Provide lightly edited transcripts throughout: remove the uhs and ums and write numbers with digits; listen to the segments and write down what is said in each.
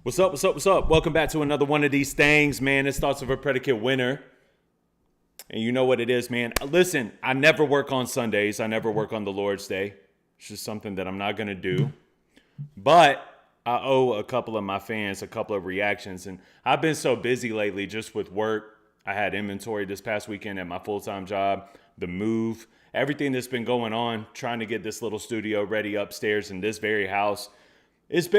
What's up, what's up, what's up? Welcome back to another one of these things, man. It's Thoughts of a Predicate Winner. And you know what it is, man. Listen, I never work on Sundays. I never work on the Lord's Day. It's just something that I'm not going to do. But I owe a couple of my fans a couple of reactions. And I've been so busy lately just with work. I had inventory this past weekend at my full-time job, the move, everything that's been going on, trying to get this little studio ready upstairs in this very house. It's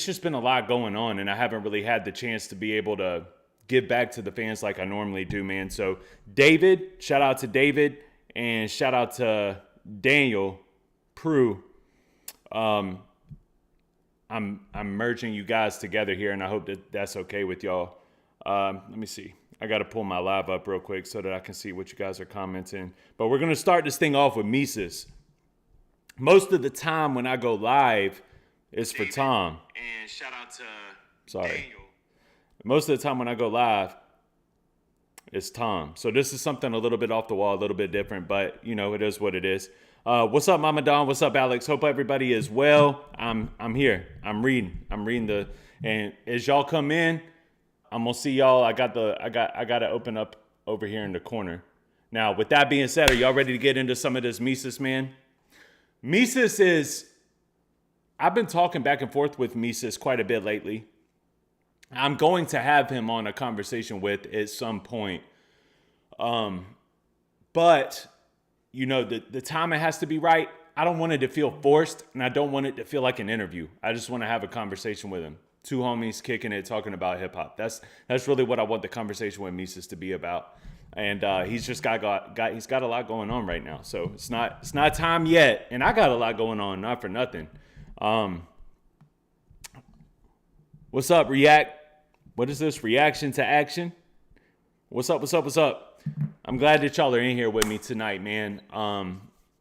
just been a lot going on, and I haven't really had the chance to be able to give back to the fans like I normally do, man. So David, shout out to David, and shout out to Daniel Prue. I'm merging you guys together here, and I hope that that's okay with y'all. Let me see. I got to pull my live up real quick so that I can see what you guys are commenting. But we're going to start this thing off with MESUS. Most of the time when I go live, it's for Tom. And shout out to Daniel. Most of the time when I go live, it's Tom. So this is something a little bit off the wall, a little bit different, but you know, it is what it is. What's up, Mama Dawn? What's up, Alex? Hope everybody is well. I'm here. I'm reading and as y'all come in, I'm gonna see y'all. I got to open up over here in the corner. Now, with that being said, are y'all ready to get into some of this MESUS, man? MESUS is, I've been talking back and forth with MESUS quite a bit lately. I'm going to have him on a conversation with at some point. But, you know, the timing has to be right. I don't want it to feel forced, and I don't want it to feel like an interview. I just want to have a conversation with him. Two homies kicking it, talking about hip hop. That's really what I want the conversation with MESUS to be about. And he's just got a lot going on right now. So it's not time yet. And I got a lot going on, not for nothing. What's up, React? What is this? Reaction to action? What's up? I'm glad that y'all are in here with me tonight, man.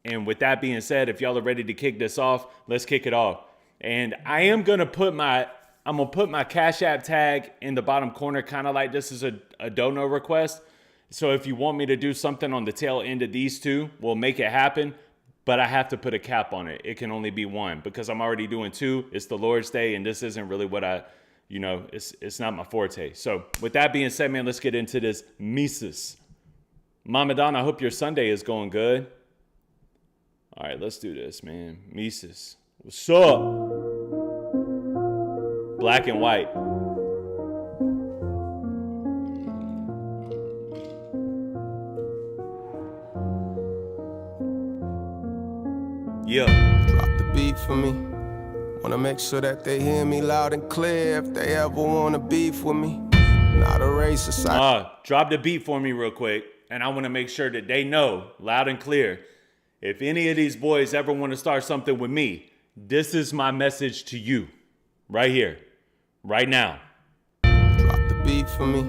And with that being said, if y'all are ready to kick this off, let's kick it off. And I'm gonna put my Cash App tag in the bottom corner, kind of like this is a dono request. So if you want me to do something on the tail end of these two, we'll make it happen. But I have to put a cap on it. It can only be one because I'm already doing two. It's the Lord's Day, and this isn't really what it's not my forte. So with that being said, man, let's get into this MESUS. Mama Don, I hope your Sunday is going good. All right, let's do this, man. MESUS. What's up? Black and white. Yeah. Drop the beat for me. Wanna make sure that they hear me loud and clear. If they ever wanna beef with me, not a racist. Drop the beat for me real quick. And I wanna make sure that they know loud and clear. If any of these boys ever wanna start something with me, this is my message to you. Right here. Right now. Drop the beat for me.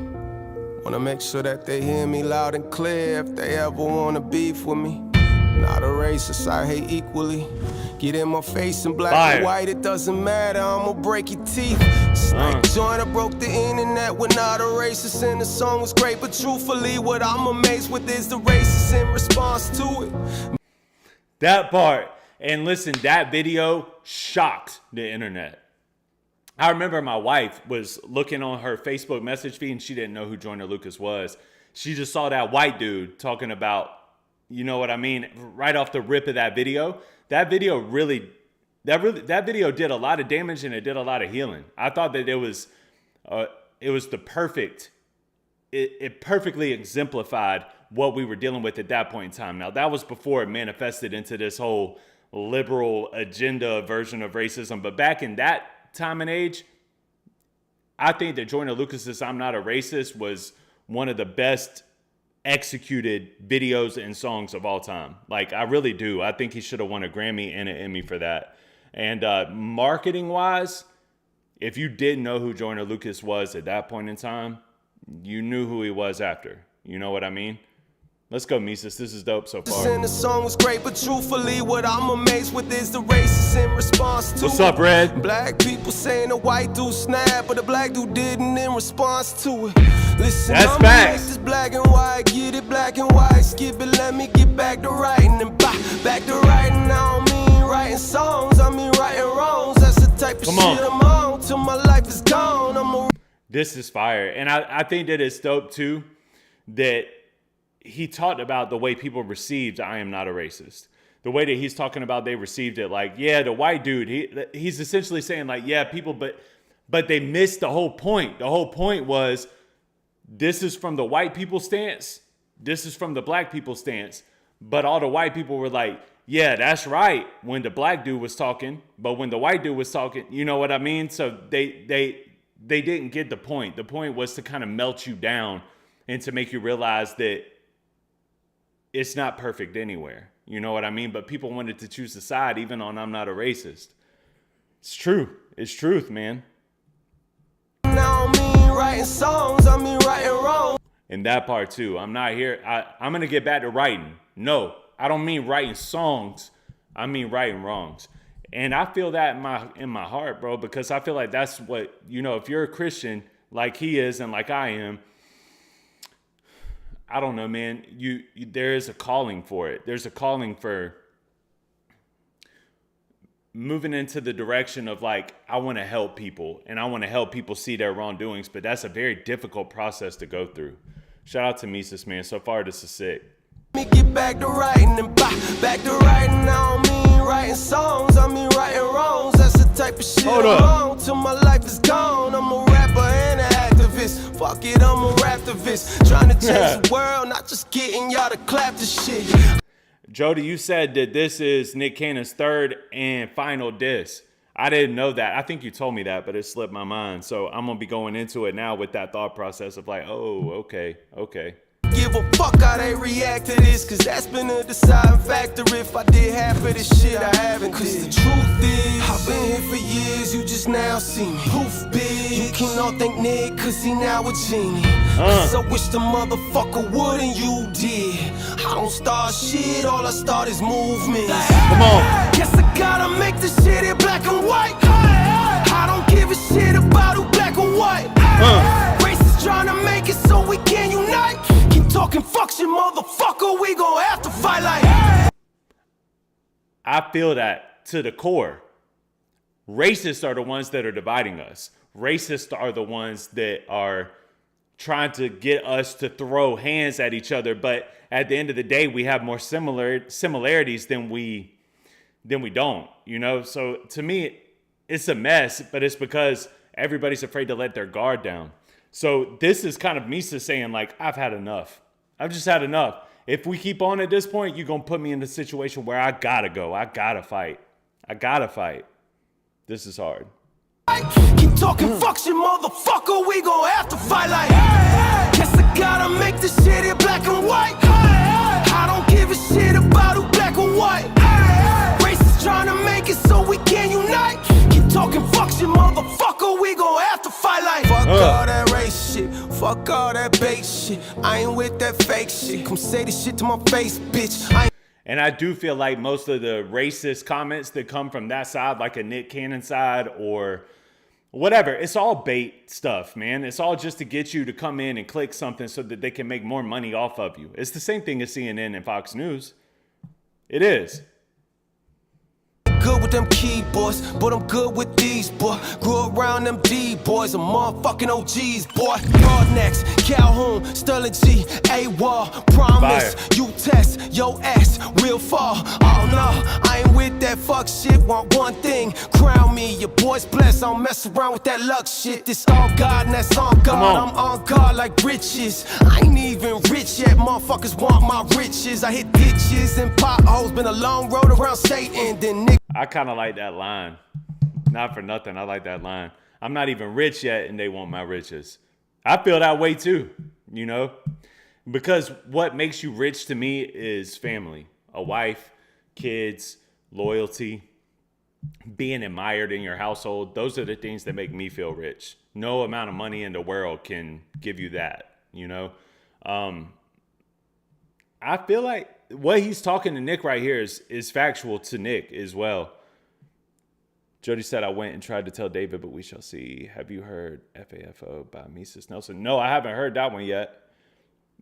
Wanna make sure that they hear me loud and clear. If they ever wanna beef with me, not a racist, I hate equally. Get in my face in black and white, it doesn't matter, I'ma break your teeth. Snipe joint, I broke the internet, we're not a racist, and the song was great, but truthfully, what I'm amazed with is the racist in response to it. That part, and listen, that video shocked the internet. I remember my wife was looking on her Facebook message feed, and she didn't know who Joyner Lucas was. She just saw that white dude talking about, you know what I mean, right off the rip of that video. That video did a lot of damage, and it did a lot of healing. I thought that it was the perfect. It perfectly exemplified what we were dealing with at that point in time. Now that was before it manifested into this whole liberal agenda version of racism. But back in that time and age, I think that Joyner Lucas's "I'm Not a Racist" was one of the best executed videos and songs of all time. Like, I really do. I think he should have won a Grammy and an Emmy for that. And marketing wise, if you didn't know who Joyner Lucas was at that point in time, you knew who he was after. You know what I mean? Let's go, MESUS. This is dope so far. And the song was great, but truthfully, what I'm amazed with is the racist in response to What's up, Red? Black people saying a white dude snapped, but a black dude didn't in response to it. Listen, that's I'm facts. This black and white, get it black and white, skip it, let me get back to writing and back to writing. I don't mean writing writing songs, I mean writing wrongs. That's the type of Come shit on. I'm on till my life is gone. I'm a This is fire. And I think that it's dope too that he talked about the way people received I am not a racist. The way that he's talking about they received it, like, yeah, the white dude, he's essentially saying like, yeah, people, but they missed the whole point. The whole point was this is from the white people stance. This is from the black people stance. But all the white people were like, yeah, that's right when the black dude was talking. But when the white dude was talking, you know what I mean? So they didn't get the point. The point was to kind of melt you down and to make you realize that it's not perfect anywhere. You know what I mean? But people wanted to choose the side even on I'm not a racist. It's true. It's truth, man. Now I mean writing songs, I mean writing wrongs. And that part too. I'm not here. I'm going to get back to writing. No, I don't mean writing songs. I mean writing wrongs. And I feel that in my heart, bro, because I feel like that's what, you know, if you're a Christian like he is and like I am, I don't know, man, there is a calling for it. There's a calling for moving into the direction of like, I want to help people and I want to help people see their wrongdoings, but that's a very difficult process to go through. Shout out to MESUS, man. So far, this is sick. Me get back to writing and back to writing. I don't mean writing songs, I mean writing wrongs. That's the type of shit Hold I'm up. on till my life is gone. I'm a rapper and an activist. Fuck it, I'm a raptivist. Trying to change the world, not just getting y'all to clap the shit. Jody, you said that this is Nick Cannon's third and final diss. I didn't know that. I think you told me that, but it slipped my mind. So I'm going to be going into it now with that thought process of like, oh, okay. Give a fuck how they react to this, cause that's been a deciding factor. If I did half of this shit, I haven't. Cause the truth is, I've been here for years, you just now see me. Poof, bitch. You can all thank Nick, cause he now a genie. Cause I wish the motherfucker would and you did. I don't start shit, all I start is movement. Come on. Guess I gotta make this shit in black and white. I don't give a shit about who black or white. Racists trying to make it so we can unite. Keep talking fuck shit, motherfucker, we gon' have to fight like. I feel that to the core. Racists are the ones that are dividing us. Racists are the ones that are trying to get us to throw hands at each other. But at the end of the day, we have more similarities than we don't, you know? So to me, it's a mess, but it's because everybody's afraid to let their guard down. So this is kind of MESUS saying like, I've had enough. I've just had enough. If we keep on at this point, you're going to put me in a situation where I gotta go. I gotta fight. This is hard. Keep talking fuck shit, motherfucker, we gon' have to fight like. Guess I gotta make this shit in black and white. I don't give a shit about who black or white. Racists trying to make it so we can unite. Keep talking fuck shit, motherfucker, we gon' have to fight like. Fuck all that race shit, fuck all that bait shit. I ain't with that fake shit. Come say this shit to my face, bitch. And I do feel like most of the racist comments that come from that side, like a Nick Cannon side or whatever, it's all bait stuff, man. It's all just to get you to come in and click something so that they can make more money off of you. It's the same thing as CNN and Fox News. It is. Good with them keyboards, but I'm good with these, boy. Grew around them D-boys, I'm motherfucking OGs, boy. Broadnecks, Calhoun, Sterling G, A-Wall, Promise, Fire. you test, your ass will fall. Oh no, I ain't with that fuck shit, want one thing, crown me, your boy's blessed, I don't mess around with that luck shit. This all God and that's on God, on. I'm on guard like riches. I ain't even rich yet, motherfuckers want my riches. I hit ditches and potholes, been a long road around Satan, then niggas. I kind of like that line. Not for nothing. I like that line. I'm not even rich yet and they want my riches. I feel that way too, you know, because what makes you rich to me is family, a wife, kids, loyalty, being admired in your household. Those are the things that make me feel rich. No amount of money in the world can give you that, you know. I feel like what he's talking to Nick right here is factual to Nick as well. Jody said, I went and tried to tell David, but we shall see. Have you heard FAFO by MESUS Nelson? No, I haven't heard that one yet.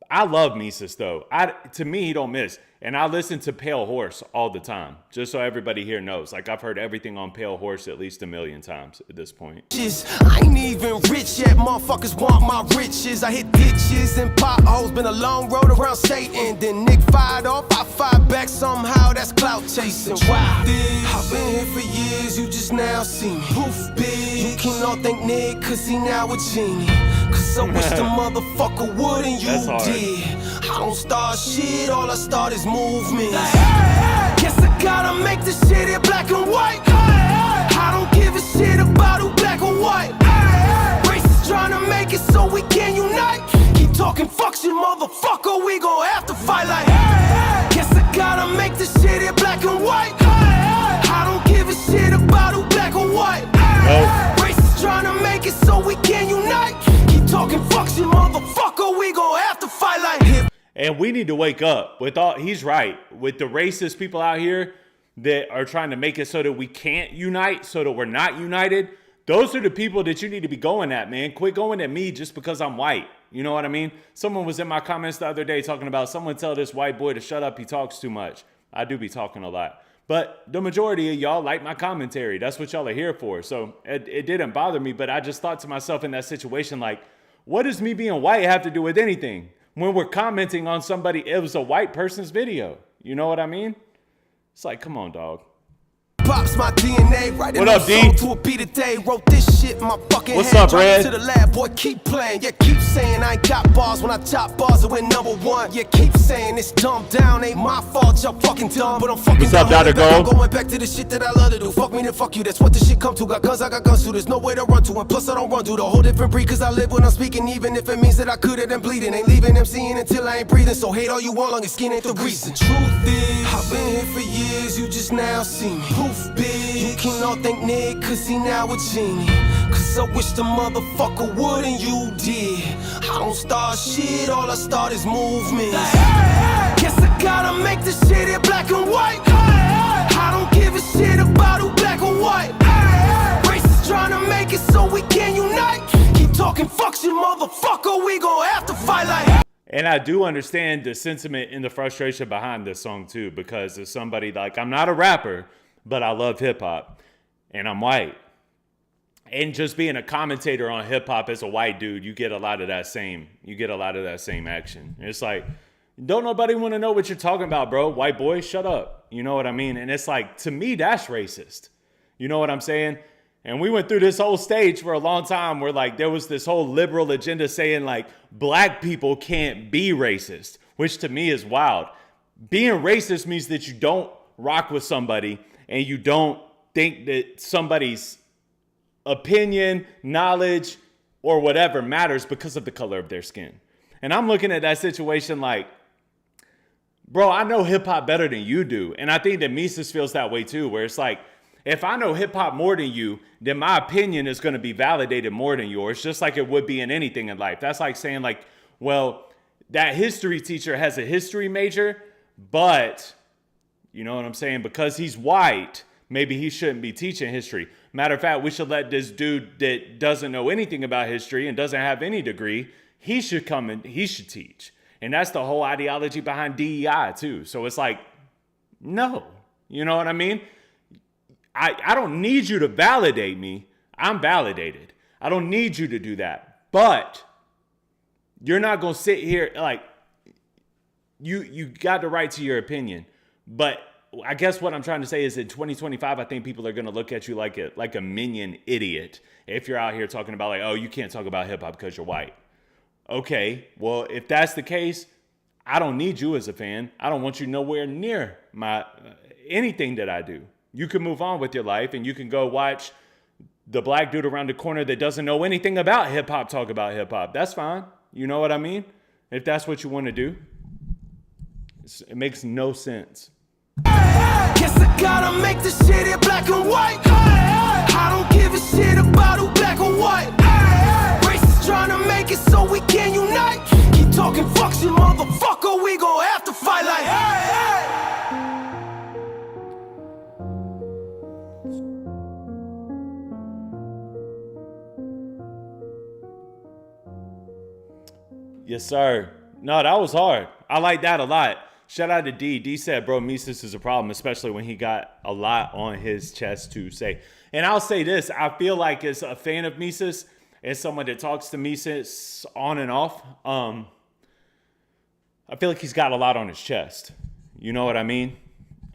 I love MESUS though. To me, he don't miss. And I listen to Pale Horse all the time, just so everybody here knows. Like, I've heard everything on Pale Horse at least 1,000,000 times at this point. I ain't even rich yet, motherfuckers want my riches. I hit ditches and potholes, been a long road around Satan. Then Nick fired off, I fired back somehow, that's clout chasing. Wow. I've been here for years, you just now see me. Poof, big. You can all thank Nick, cause he now a genie. Cause I wish the motherfucker would and you did. I don't start shit, all I start is movement. Guess I gotta make this shit in black and white. I don't give a shit about who black or white. Racists trying to make it so we can unite. Keep talking fuck shit, motherfucker, we gon' have to fight like. Guess I gotta make this shit in black and white. I don't give a shit about who black or white. Racists trying to make it so we can unite. Keep talking fuck shit, motherfucker, we gon' have to fight like hip. And we need to wake up with all, he's right, with the racist people out here that are trying to make it so that we can't unite, so that we're not united. Those are the people that you need to be going at, man. Quit going at me just because I'm white. You know what I mean? Someone was in my comments the other day talking about someone tell this white boy to shut up, he talks too much. I do be talking a lot. But the majority of y'all like my commentary. That's what y'all are here for. So it didn't bother me, but I just thought to myself in that situation, like, what does me being white have to do with anything? When we're commenting on somebody, it was a white person's video. You know what I mean? It's like, come on, dog. Pops my DNA, right What up, D? to a beat a day. Wrote this shit in my fucking What's head. up, Red? To the lab, boy, keep playing. Yeah, keep saying I ain't got bars when I top bars and win #1. Yeah, keep saying it's dumbed down. Ain't my fault, y'all fucking dumb, but I'm fucking What's up, dumb. Dr. Gold? I'm going back to the shit that I love to do. Fuck me, then fuck you. That's what this shit come to. Got guns, I got guns too. There's no way to run to. And plus, I don't run to the whole different breed. Cause I live when I'm speaking, even if it means that I could have been bleeding. Ain't leaving them seeing until I ain't breathing. So hate all you want, long as skin ain't the reason. Truth is, I've been here for years, you just now see me. Poof, big. You can all thank Nick, cause he now a genie. Cause I wish the motherfucker would and you did. I don't start shit, all I start is movement. Guess I gotta make this shit in black and white. I don't give a shit about who black or white. Racists trying to make it so we can unite. Keep talking fuck shit, motherfucker, we gon' have to fight like. And I do understand the sentiment and the frustration behind this song too, because as somebody, like, I'm not a rapper, but I love hip hop and I'm white. And just being a commentator on hip hop as a white dude, you get a lot of that same action. It's like, don't nobody want to know what you're talking about, bro. White boy, shut up. You know what I mean? And it's like, to me, that's racist. You know what I'm saying? And we went through this whole stage for a long time where, like, there was this whole liberal agenda saying, like, black people can't be racist, which to me is wild. Being racist means that you don't rock with somebody and you don't think that somebody's opinion, knowledge, or whatever matters because of the color of their skin. And I'm looking at that situation like, bro, I know hip hop better than you do. And I think that MESUS feels that way too, where it's like, if I know hip hop more than you, then my opinion is going to be validated more than yours, just like it would be in anything in life. That's like saying, like, well, that history teacher has a history major, but, you know what I'm saying? Because he's white, maybe he shouldn't be teaching history. Matter of fact, we should let this dude that doesn't know anything about history and doesn't have any degree, he should come and he should teach. And that's the whole ideology behind DEI too. So it's like, no, you know what I mean? I don't need you to validate me. I'm validated. I don't need you to do that. But you're not going to sit here like you got the right to your opinion. But I guess what I'm trying to say is in 2025, I think people are going to look at you like a minion idiot if you're out here talking about like, oh, you can't talk about hip hop because you're white. Okay, well, if that's the case, I don't need you as a fan. I don't want you nowhere near my anything that I do. You can move on with your life and you can go watch the black dude around the corner that doesn't know anything about hip hop talk about hip hop. That's fine. You know what I mean? If that's what you want to do. It makes no sense. Guess I gotta make this shit in black and white. I don't give a shit about who black or white. Racists trying to make it so we can unite. Keep talking fuck shit, motherfucker, we gon' have to fight like hey. Yes, sir. No, that was hard. I like that a lot. Shout out to D. D said, bro, MESUS is a problem, especially when he got a lot on his chest to say. And I'll say this. I feel like as a fan of MESUS, as someone that talks to MESUS on and off, I feel like he's got a lot on his chest. You know what I mean?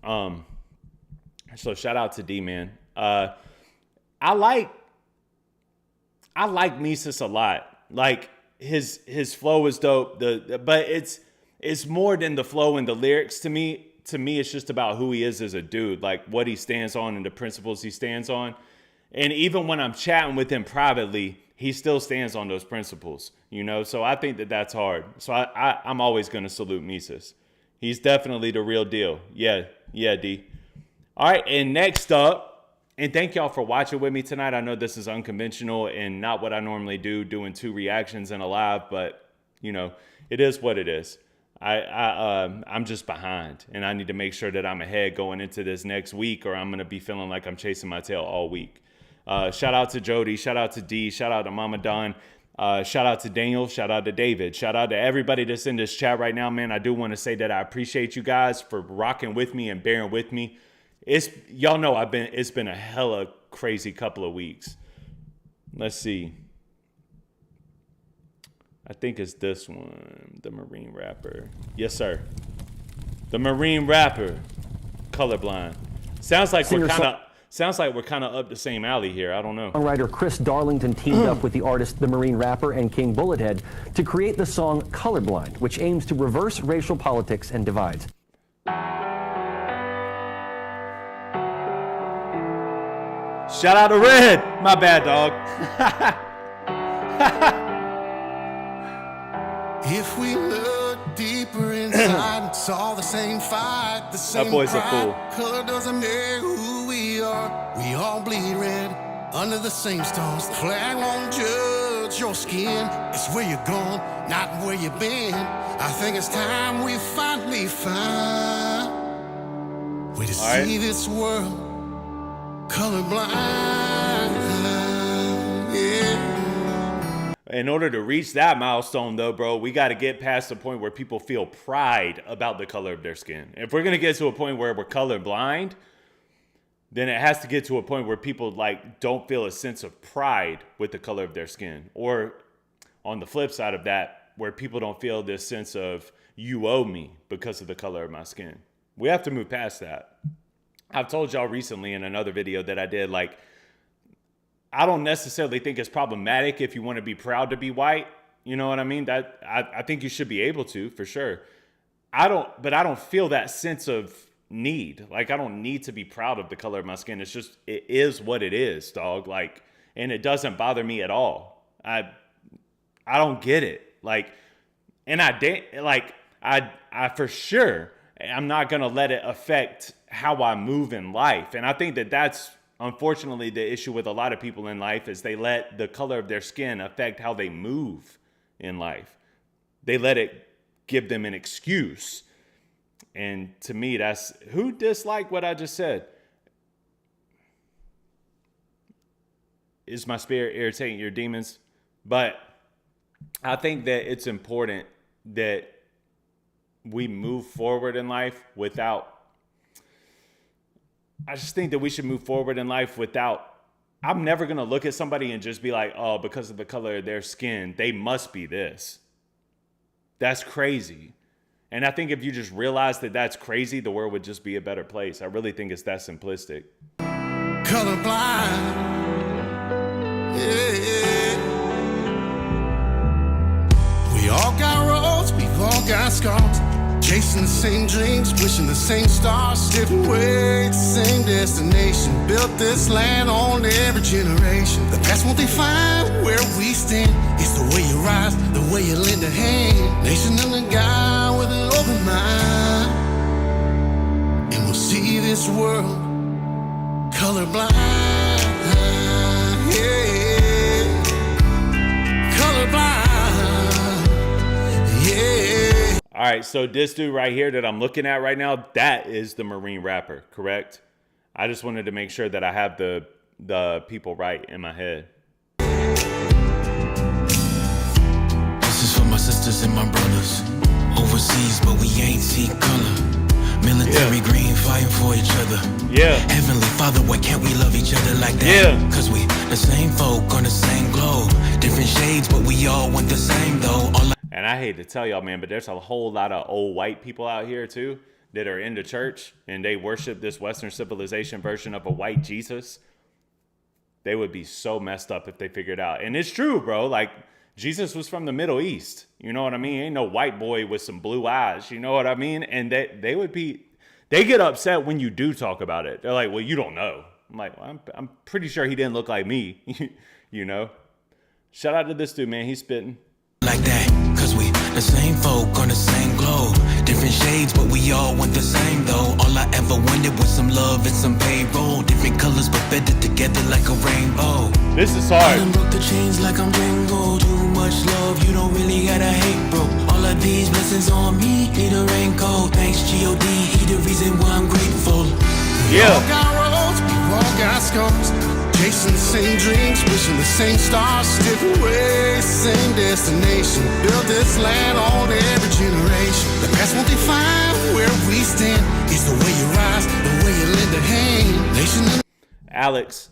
So shout out to D, man. I like MESUS a lot. Like his flow is dope. But it's more than the flow and the lyrics to me. To me, it's just about who he is as a dude, like what he stands on and the principles he stands on. And even when I'm chatting with him privately, he still stands on those principles, you know? So I think that that's hard. So I'm always going to salute MESUS. He's definitely the real deal. Yeah, D. All right, and next up, and thank y'all for watching with me tonight. I know this is unconventional and not what I normally do, doing 2 reactions in a live, but, you know, it is what it is. I'm just behind, and I need to make sure that I'm ahead going into this next week, or I'm going to be feeling like I'm chasing my tail all week. Shout out to Jody, shout out to D, shout out to Mama Don, shout out to Daniel, shout out to David, shout out to everybody that's in this chat right now, man. I do want to say that I appreciate you guys for rocking with me and bearing with me. Y'all know it's been a hella crazy couple of weeks. Let's see. I think it's this one, the Marine Rapper. Yes, sir. The Marine Rapper, Colorblind. Sounds like we're kind of up the same alley here. I don't know. Songwriter Chris Darlington teamed up with the artist The Marine Rapper and King Bullethead to create the song Colorblind, which aims to reverse racial politics and divides. Shout out to Red. My bad, dog. If we look deeper inside, it's all the same fight, the same That boy's a pride. fool. Color doesn't make who we are. We all bleed red under the same stars. The flag won't judge your skin. It's where you're going, not where you've been. I think it's time we finally find way to All right. see this world colorblind. Yeah. In order to reach that milestone, though, bro, we got to get past the point where people feel pride about the color of their skin. If we're going to get to a point where we're colorblind, then it has to get to a point where people like don't feel a sense of pride with the color of their skin. Or on the flip side of that, where people don't feel this sense of you owe me because of the color of my skin. We have to move past that. I've told y'all recently in another video that I did, like, I don't necessarily think it's problematic if you want to be proud to be white. You know what I mean? That I think you should be able to, for sure. But I don't feel that sense of need. Like, I don't need to be proud of the color of my skin. It's just, it is what it is, dog. Like, and it doesn't bother me at all. I don't get it. Like, and I for sure, I'm not going to let it affect how I move in life. And I think that that's, unfortunately, the issue with a lot of people in life is they let the color of their skin affect how they move in life. They let it give them an excuse. And to me, that's who disliked what I just said. Is my spirit irritating your demons? But I think that it's important that we move forward in life without, I just think that we should move forward in life without, I'm never going to look at somebody and just be like, oh, because of the color of their skin, they must be this. That's crazy. And I think if you just realize that that's crazy, the world would just be a better place. I really think it's that simplistic. Colorblind. Yeah. We all got roads, we've all got scars. Chasing the same dreams, wishing the same stars. Different ways, same destination. Built this land on every generation. The past won't define where we stand. It's the way you rise, the way you lend a hand. Nation under God with an open mind. And we'll see this world colorblind. Yeah. Colorblind. Yeah. All right, so this dude right here that I'm looking at right now, that is the Marine Rapper, correct? I just wanted to make sure that I have the people right in my head. This is for my sisters and my brothers. Overseas, but we ain't see color. Military green, fighting for each other. Yeah. Heavenly Father, why can't we love each other like that? Yeah. Cause we the same folk on the same globe. Different shades, but we all want the same though. And I hate to tell y'all, man, but there's a whole lot of old white people out here too that are into church and they worship this Western civilization version of a white Jesus. They would be so messed up if they figured out. And it's true, bro. Like, Jesus was from the Middle East. You know what I mean? Ain't no white boy with some blue eyes. You know what I mean? And they would be, they get upset when you do talk about it. They're like, well, you don't know. I'm like, well, I'm pretty sure he didn't look like me. You know? Shout out to this dude, man. He's spitting. Like that, cause we the same folk on the same globe. Different shades, but we all want the same though. All I ever wanted was some love and some payroll. Different colors, but better together like a rainbow. This is I hard. done broke the chains like I'm Django. Too much love, you don't really gotta hate, bro. All of these blessings on me, need a raincoat. Thanks G.O.D, he the reason why I'm grateful. We all got roads, we all got scars. Chasing the same dreams, wishing the same stars. Different ways, same destination. Build this land on every generation. The past won't define where we stand. It's the way you rise, the way you lend a hand. Nation. Alex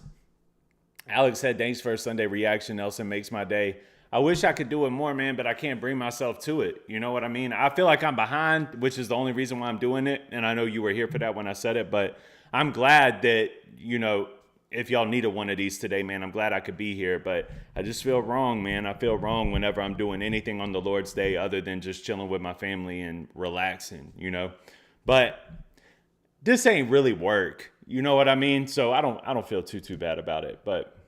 said, thanks for a Sunday reaction. Nelson makes my day. I wish I could do it more, man, but I can't bring myself to it. You know what I mean? I feel like I'm behind, which is the only reason why I'm doing it. And I know you were here for that when I said it, but I'm glad that, you know, if y'all needed one of these today, man, I'm glad I could be here, but I just feel wrong, man. I feel wrong whenever I'm doing anything on the Lord's Day other than just chilling with my family and relaxing, you know? But this ain't really work. You know what I mean? So I don't feel too bad about it, but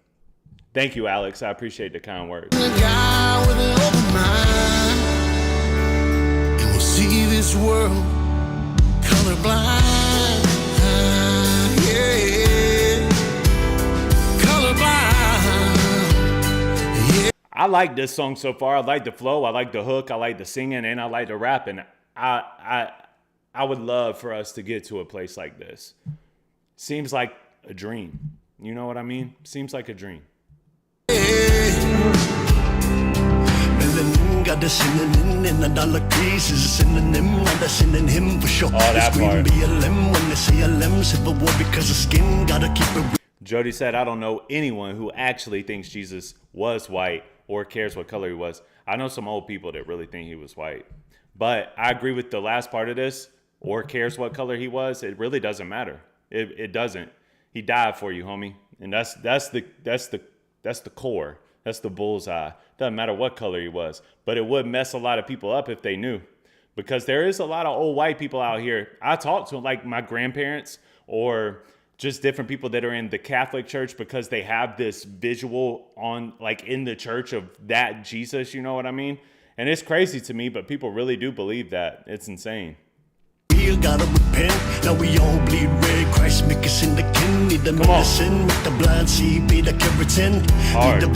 thank you, Alex. I appreciate the kind words. A guy with an open mind, and we'll see this world colorblind. Yeah, colorblind. Yeah. I like this song so far. I like the flow. I like the hook. I like the singing, and I like the rapping. I would love for us to get to a place like this. Seems like a dream. You know what I mean? Seems like a dream. Oh, that part. Jody said, I don't know anyone who actually thinks Jesus was white or cares what color he was. I know some old people that really think he was white. But I agree with the last part of this, or cares what color he was. It really doesn't matter. It doesn't. He died for you, homie. And that's the core. That's the bullseye. Doesn't matter what color he was. But it would mess a lot of people up if they knew. Because there is a lot of old white people out here. I talk to like my grandparents or just different people that are in the Catholic Church because they have this visual on like in the church of that Jesus, you know what I mean? And it's crazy to me, but people really do believe that. It's insane. We gotta repent, now we all bleed red. Christ make us in the kin. Need the medicine, make the blind see, be the keratin. Need the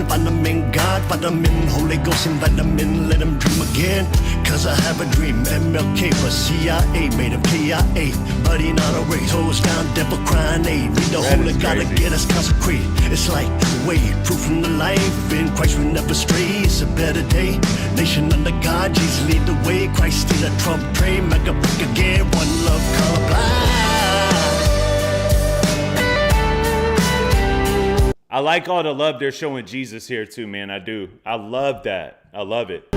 vitamin, God, vitamin, Holy Ghost and vitamin, let him dream again. Cause I have a dream, MLK, but CIA made him KIA. But he not a race, toes down, devil crying aid. Need the Holy, gotta get us consecrated. It's like way, proof from the life, in Christ we never stray. It's a better day, nation under God, Jesus lead the way. Christ steal a trump train, make a again, one love, colorblind. I like all the love they're showing Jesus here too, man. I do. I love that. I love it.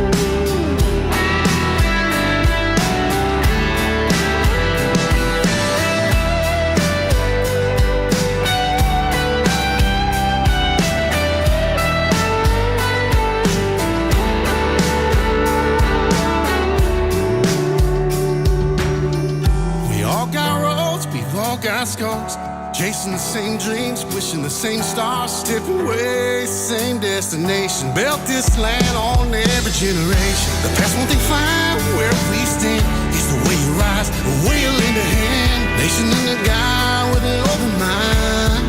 Got scars, chasing the same dreams, wishing the same stars, different ways, same destination. Built this land on every generation. The past won't define where we stand. It's the way you rise, the way you lend a hand. Nation and a guy with an open mind.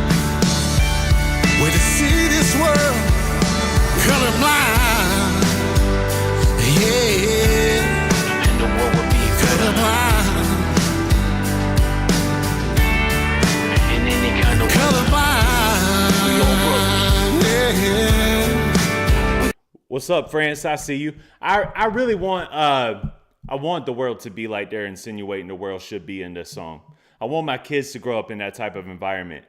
Way to see this world colorblind. Yeah, And the world will be colorblind. What's up, France? I see you. I really want I want the world to be like they're insinuating the world should be in this song. I want my kids to grow up in that type of environment.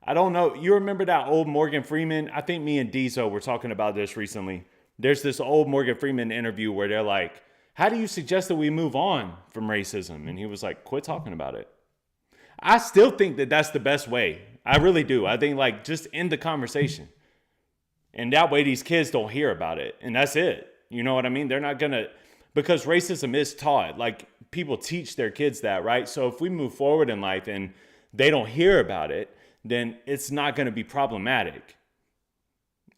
I don't know. You remember that old Morgan Freeman? I think me and Diesel were talking about this recently. There's this old Morgan Freeman interview where they're like, how do you suggest that we move on from racism? And he was like, quit talking about it. I still think that that's the best way. I really do. I think like just end the conversation. And that way these kids don't hear about it. And that's it. You know what I mean? They're not going to, because racism is taught. Like people teach their kids that, right? So if we move forward in life and they don't hear about it, then it's not going to be problematic.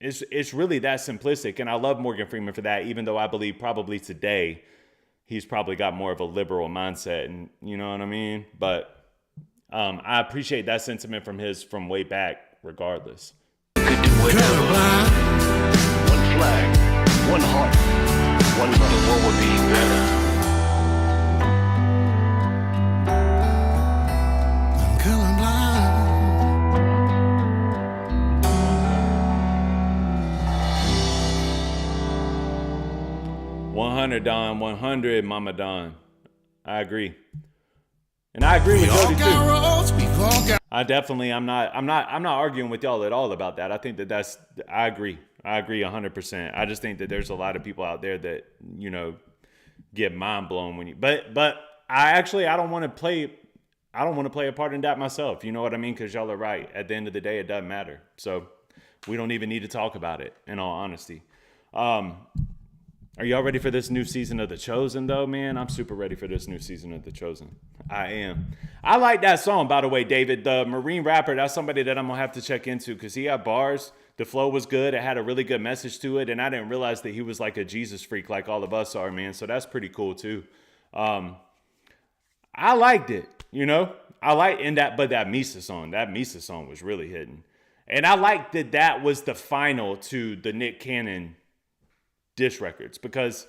It's really that simplistic. And I love Morgan Freeman for that, even though I believe probably today he's probably got more of a liberal mindset. And you know what I mean? But I appreciate that sentiment from way back regardless. Colorblind. One flag, one heart, one love. The world will be better. I'm colorblind. 100 Don, 100 Mama Don. I agree. And I agree with Jody too. I'm not arguing with y'all at all about that. I think I agree 100%. I just think that there's a lot of people out there that, you know, get mind blown when but I don't want to play a part in that myself. You know what I mean? Cause y'all are right. At the end of the day, it doesn't matter. So we don't even need to talk about it in all honesty. Are y'all ready for this new season of The Chosen, though, man? I'm super ready for this new season of The Chosen. I am. I like that song, by the way, David. The Marine rapper, that's somebody that I'm going to have to check into because he had bars. The flow was good. It had a really good message to it, and I didn't realize that he was like a Jesus freak like all of us are, man. So that's pretty cool, too. I liked it, you know? But that MESUS song was really hitting. And I liked that was the final to the Nick Cannon diss records because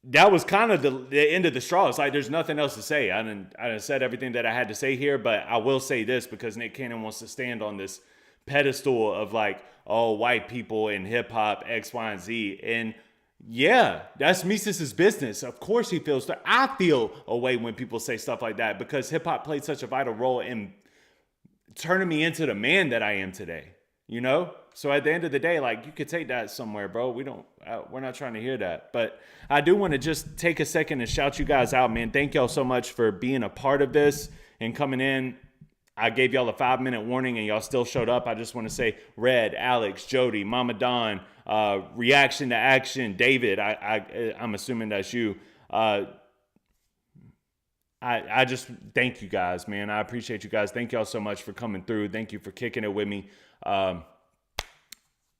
that was kind of the end of the straw. It's like there's nothing else to say. I done said everything that I had to say here, but I will say this because Nick Cannon wants to stand on this pedestal of like, oh, white people in hip hop, X, Y, and Z. And yeah, that's MESUS' business. Of course he feels that. I feel a way when people say stuff like that because hip hop played such a vital role in turning me into the man that I am today. You know? So at the end of the day, like you could take that somewhere, bro. We're not trying to hear that. But I do want to just take a second and shout you guys out, man. Thank y'all so much for being a part of this and coming in. I gave y'all a 5-minute warning and y'all still showed up. I just want to say Red, Alex, Jody, Mama Don, Reaction to Action, David. I'm assuming that's you. I just thank you guys, man. I appreciate you guys. Thank y'all so much for coming through. Thank you for kicking it with me.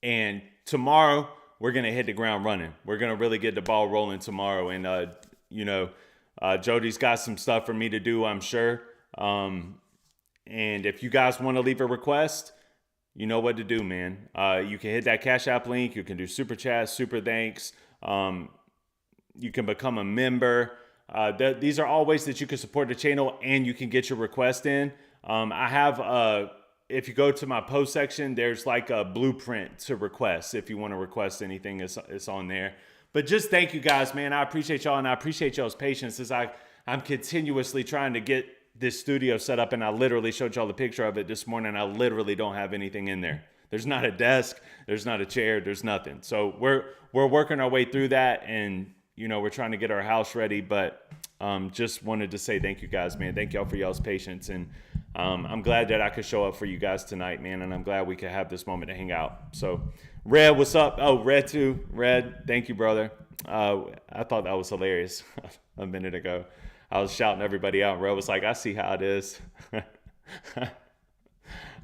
And tomorrow we're going to hit the ground running. We're going to really get the ball rolling tomorrow. And, Jody's got some stuff for me to do, I'm sure. And if you guys want to leave a request, you know what to do, man. You can hit that Cash App link. You can do super chat, super thanks. You can become a member. These are all ways that you can support the channel and you can get your request in. I have if you go to my post section, there's like a blueprint to request. If you want to request anything, it's on there. But just thank you guys, man. I appreciate y'all and I appreciate y'all's patience as I'm continuously trying to get this studio set up, and I literally showed y'all the picture of it this morning. I literally don't have anything in there. There's not a desk, there's not a chair, there's nothing. So we're working our way through that, and we're trying to get our house ready. But just wanted to say thank you guys, man. Thank y'all for y'all's patience, and I'm glad that I could show up for you guys tonight, man. And I'm glad we could have this moment to hang out. So Red, what's up? Oh, Red too. Red, thank you, brother. I thought that was hilarious a minute ago. I was shouting everybody out. Red was like, I see how it is.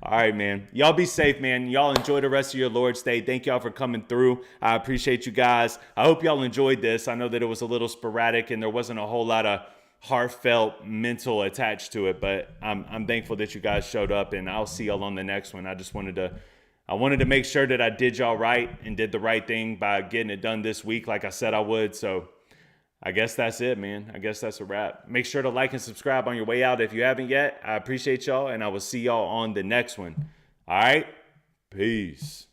All right, man. Y'all be safe, man. Y'all enjoy the rest of your Lord's Day. Thank y'all for coming through. I appreciate you guys. I hope y'all enjoyed this. I know that it was a little sporadic and there wasn't a whole lot of heartfelt mental attached to it, but I'm thankful that you guys showed up, and I'll see y'all on the next one. I wanted to make sure that I did y'all right and did the right thing by getting it done this week like I said I would. So I guess that's it, man. I guess that's a wrap. Make sure to like and subscribe on your way out if you haven't yet. I appreciate y'all, and I will see y'all on the next one. All right? Peace.